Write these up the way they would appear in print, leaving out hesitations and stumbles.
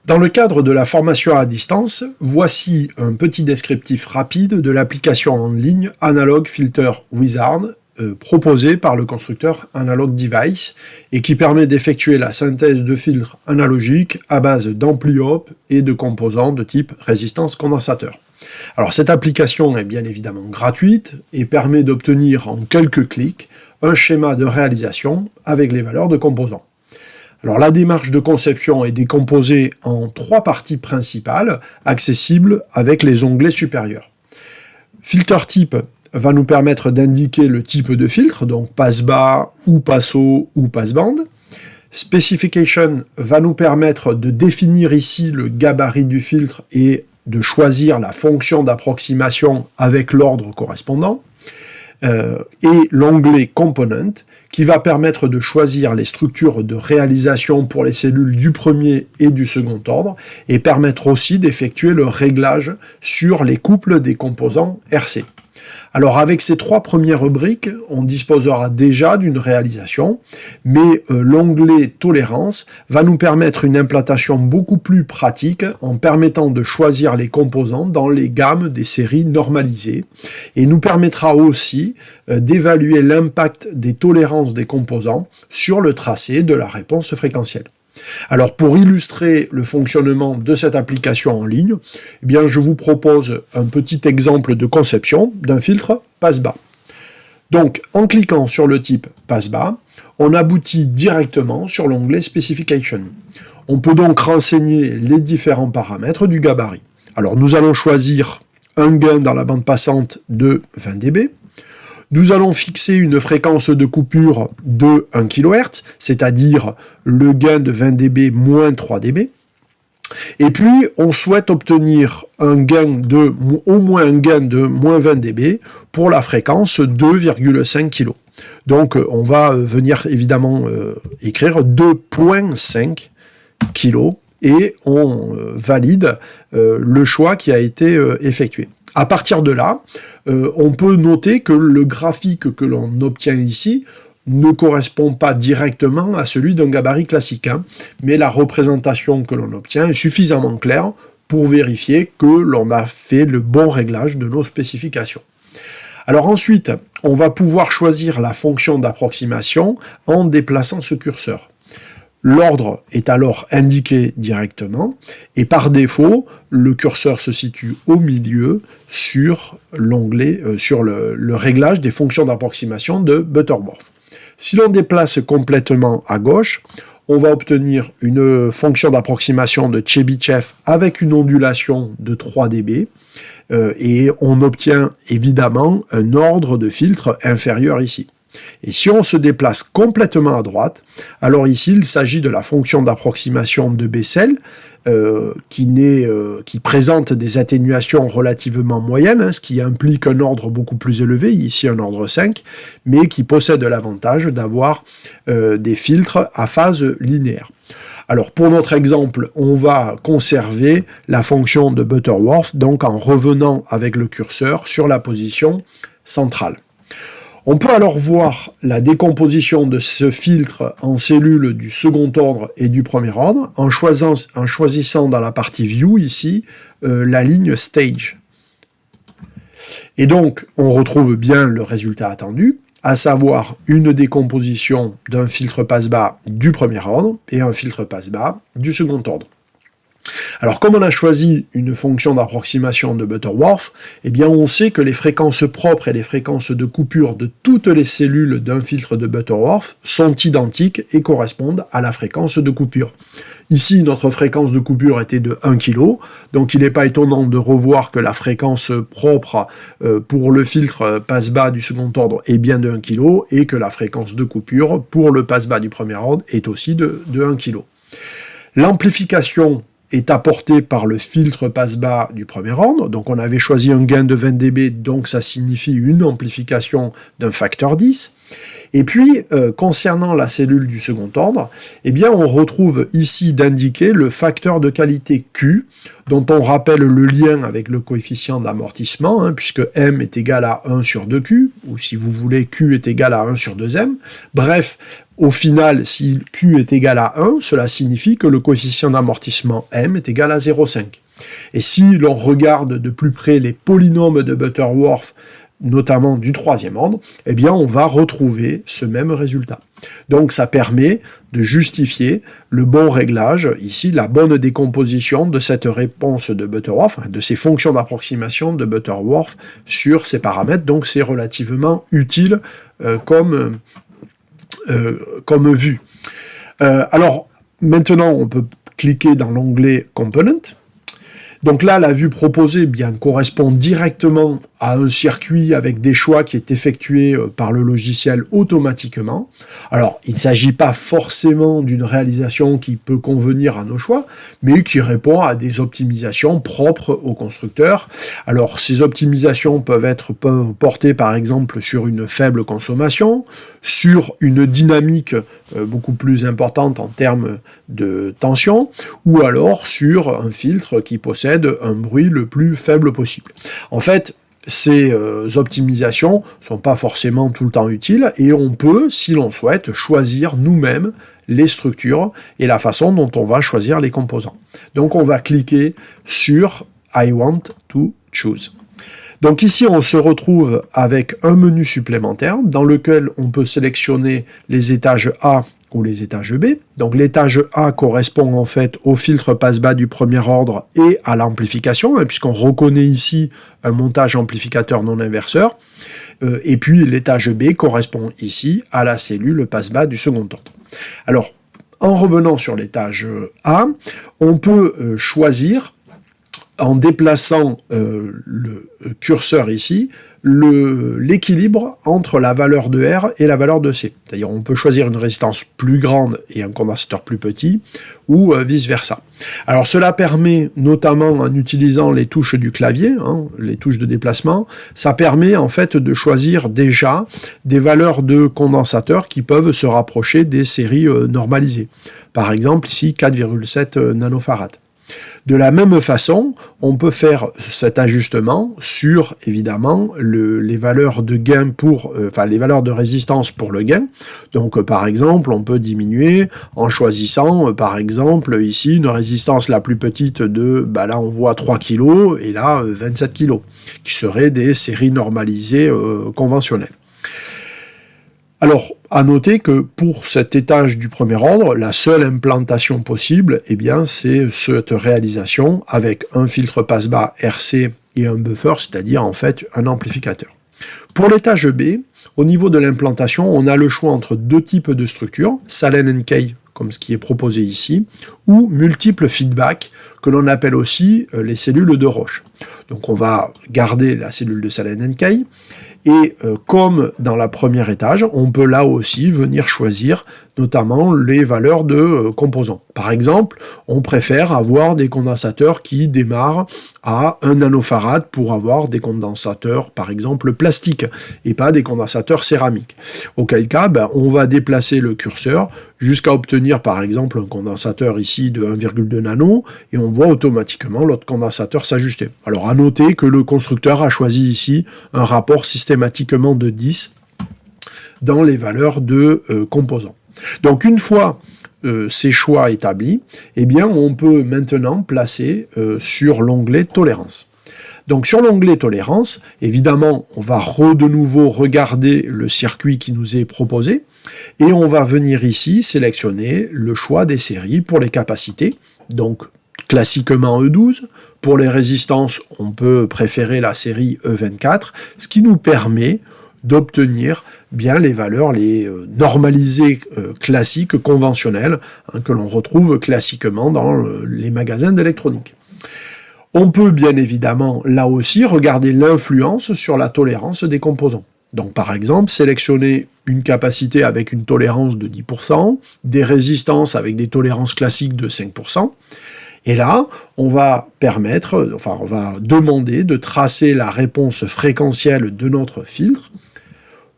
Dans le cadre de la formation à distance, voici un petit descriptif rapide de l'application en ligne Analog Filter Wizard proposée par le constructeur Analog Device et qui permet d'effectuer la synthèse de filtres analogiques à base d'ampli-op et de composants de type résistance condensateur. Alors cette application est bien évidemment gratuite et permet d'obtenir en quelques clics un schéma de réalisation avec les valeurs de composants. Alors la démarche de conception est décomposée en 3 parties principales, accessibles avec les onglets supérieurs. Filter type va nous permettre d'indiquer le type de filtre, donc passe-bas, ou passe-haut, ou passe-bande. Specification va nous permettre de définir ici le gabarit du filtre et de choisir la fonction d'approximation avec l'ordre correspondant. Et l'onglet Component, qui va permettre de choisir les structures de réalisation pour les cellules du premier et du second ordre, et permettre aussi d'effectuer le réglage sur les couples des composants RC. Alors avec ces 3 premières rubriques, on disposera déjà d'une réalisation, mais l'onglet Tolérance va nous permettre une implantation beaucoup plus pratique en permettant de choisir les composants dans les gammes des séries normalisées et nous permettra aussi d'évaluer l'impact des tolérances des composants sur le tracé de la réponse fréquentielle. Alors pour illustrer le fonctionnement de cette application en ligne, eh bien, je vous propose un petit exemple de conception d'un filtre passe-bas. Donc en cliquant sur le type passe-bas, on aboutit directement sur l'onglet Specification. On peut donc renseigner les différents paramètres du gabarit. Alors nous allons choisir un gain dans la bande passante de 20 dB. Nous allons fixer une fréquence de coupure de 1 kHz, c'est-à-dire le gain de 20 dB moins 3 dB. Et puis, on souhaite obtenir au moins un gain de moins 20 dB pour la fréquence 2,5 kg. Donc, on va venir évidemment écrire 2,5 kg et on valide le choix qui a été effectué. À partir de là, on peut noter que le graphique que l'on obtient ici ne correspond pas directement à celui d'un gabarit classique, mais la représentation que l'on obtient est suffisamment claire pour vérifier que l'on a fait le bon réglage de nos spécifications. Alors ensuite, on va pouvoir choisir la fonction d'approximation en déplaçant ce curseur. L'ordre est alors indiqué directement et par défaut, le curseur se situe au milieu sur l'onglet, sur le réglage des fonctions d'approximation de Butterworth. Si l'on déplace complètement à gauche, on va obtenir une fonction d'approximation de Chebyshev avec une ondulation de 3 dB et on obtient évidemment un ordre de filtre inférieur ici. Et si on se déplace complètement à droite, alors ici il s'agit de la fonction d'approximation de Bessel qui présente des atténuations relativement moyennes, ce qui implique un ordre beaucoup plus élevé, ici un ordre 5, mais qui possède l'avantage d'avoir des filtres à phase linéaire. Alors pour notre exemple, on va conserver la fonction de Butterworth, donc en revenant avec le curseur sur la position centrale. On peut alors voir la décomposition de ce filtre en cellules du second ordre et du premier ordre en choisissant dans la partie View ici la ligne Stage. Et donc on retrouve bien le résultat attendu, à savoir une décomposition d'un filtre passe-bas du premier ordre et un filtre passe-bas du second ordre. Alors comme on a choisi une fonction d'approximation de Butterworth, eh bien on sait que les fréquences propres et les fréquences de coupure de toutes les cellules d'un filtre de Butterworth sont identiques et correspondent à la fréquence de coupure. Ici, notre fréquence de coupure était de 1 kg, donc il n'est pas étonnant de revoir que la fréquence propre pour le filtre passe-bas du second ordre est bien de 1 kg et que la fréquence de coupure pour le passe-bas du premier ordre est aussi de 1 kg. L'amplification est apporté par le filtre passe-bas du premier ordre, donc on avait choisi un gain de 20 dB, donc ça signifie une amplification d'un facteur 10. Et puis, concernant la cellule du second ordre, eh bien on retrouve ici d'indiquer le facteur de qualité Q, dont on rappelle le lien avec le coefficient d'amortissement, puisque M est égal à 1 sur 2Q, ou si vous voulez, Q est égal à 1 sur 2M. Bref, Au final, si Q est égal à 1, cela signifie que le coefficient d'amortissement M est égal à 0,5. Et si l'on regarde de plus près les polynômes de Butterworth, notamment du troisième ordre, eh bien on va retrouver ce même résultat. Donc ça permet de justifier le bon réglage, ici la bonne décomposition de cette réponse de Butterworth, de ces fonctions d'approximation de Butterworth sur ces paramètres, donc c'est relativement utile comme vue. Alors maintenant on peut cliquer dans l'onglet Component. Donc là, la vue proposée correspond directement à un circuit avec des choix qui est effectué par le logiciel automatiquement. Alors, il ne s'agit pas forcément d'une réalisation qui peut convenir à nos choix, mais qui répond à des optimisations propres au constructeur. Alors, ces optimisations peuvent être portées par exemple sur une faible consommation, sur une dynamique beaucoup plus importante en termes de tension, ou alors sur un filtre qui possède un bruit le plus faible possible. En fait, ces optimisations ne sont pas forcément tout le temps utiles et on peut, si l'on souhaite, choisir nous-mêmes les structures et la façon dont on va choisir les composants. Donc on va cliquer sur « I want to choose ». Donc ici, on se retrouve avec un menu supplémentaire dans lequel on peut sélectionner les étages A ou les étages B. Donc l'étage A correspond en fait au filtre passe-bas du premier ordre et à l'amplification, puisqu'on reconnaît ici un montage amplificateur non inverseur. Et puis l'étage B correspond ici à la cellule passe-bas du second ordre. Alors, en revenant sur l'étage A, on peut choisir, en déplaçant le curseur ici, l'équilibre entre la valeur de R et la valeur de C. C'est-à-dire on peut choisir une résistance plus grande et un condensateur plus petit, ou vice-versa. Alors cela permet, notamment en utilisant les touches du clavier, les touches de déplacement, ça permet en fait de choisir déjà des valeurs de condensateur qui peuvent se rapprocher des séries normalisées. Par exemple ici 4,7 nanofarad. De la même façon, on peut faire cet ajustement sur, évidemment, les valeurs de gain les valeurs de résistance pour le gain. Donc, par exemple, on peut diminuer en choisissant, par exemple, ici, une résistance la plus petite de, là, on voit 3 kg, et là, 27 kg, qui seraient des séries normalisées conventionnelles. Alors, à noter que pour cet étage du premier ordre, la seule implantation possible, c'est cette réalisation avec un filtre passe-bas RC et un buffer, c'est-à-dire en fait un amplificateur. Pour l'étage B, au niveau de l'implantation, on a le choix entre deux types de structures, Salen Kay, comme ce qui est proposé ici, ou multiples feedback, que l'on appelle aussi les cellules de Roche. Donc on va garder la cellule de Salen Kay, et comme dans la première étage, on peut là aussi venir choisir notamment les valeurs de composants. Par exemple, on préfère avoir des condensateurs qui démarrent à 1 nanofarad pour avoir des condensateurs, par exemple, plastiques, et pas des condensateurs céramiques. Auquel cas, on va déplacer le curseur jusqu'à obtenir, par exemple, un condensateur ici de 1,2 nano, et on voit automatiquement l'autre condensateur s'ajuster. Alors, à noter que le constructeur a choisi ici un rapport systématiquement de 10 dans les valeurs de composants. Donc une fois ces choix établis, on peut maintenant placer sur l'onglet tolérance. Donc sur l'onglet tolérance, évidemment, on va de nouveau regarder le circuit qui nous est proposé et on va venir ici sélectionner le choix des séries pour les capacités. Donc classiquement E12, pour les résistances, on peut préférer la série E24, ce qui nous permet d'obtenir les valeurs normalisées classiques, conventionnelles, que l'on retrouve classiquement dans les magasins d'électronique. On peut bien évidemment, là aussi, regarder l'influence sur la tolérance des composants. Donc par exemple, sélectionner une capacité avec une tolérance de 10%, des résistances avec des tolérances classiques de 5%, et là, on va demander de tracer la réponse fréquentielle de notre filtre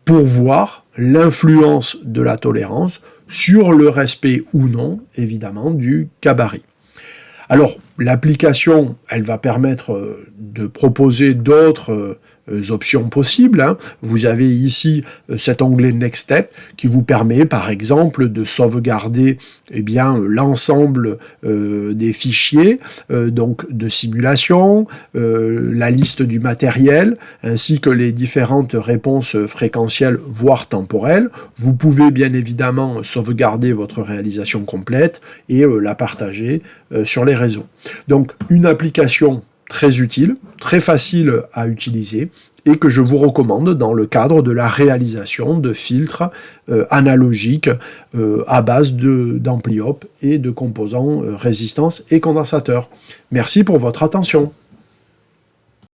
pour voir l'influence de la tolérance sur le respect ou non, évidemment, du gabarit. Alors, l'application, elle va permettre de proposer d'autres options possibles, hein. Vous avez ici cet onglet Next Step qui vous permet par exemple de sauvegarder l'ensemble des fichiers donc de simulation, la liste du matériel, ainsi que les différentes réponses fréquentielles voire temporelles. Vous pouvez bien évidemment sauvegarder votre réalisation complète et la partager sur les réseaux. Donc une application très utile, très facile à utiliser et que je vous recommande dans le cadre de la réalisation de filtres analogiques à base d'ampli-op et de composants résistance et condensateur. Merci pour votre attention.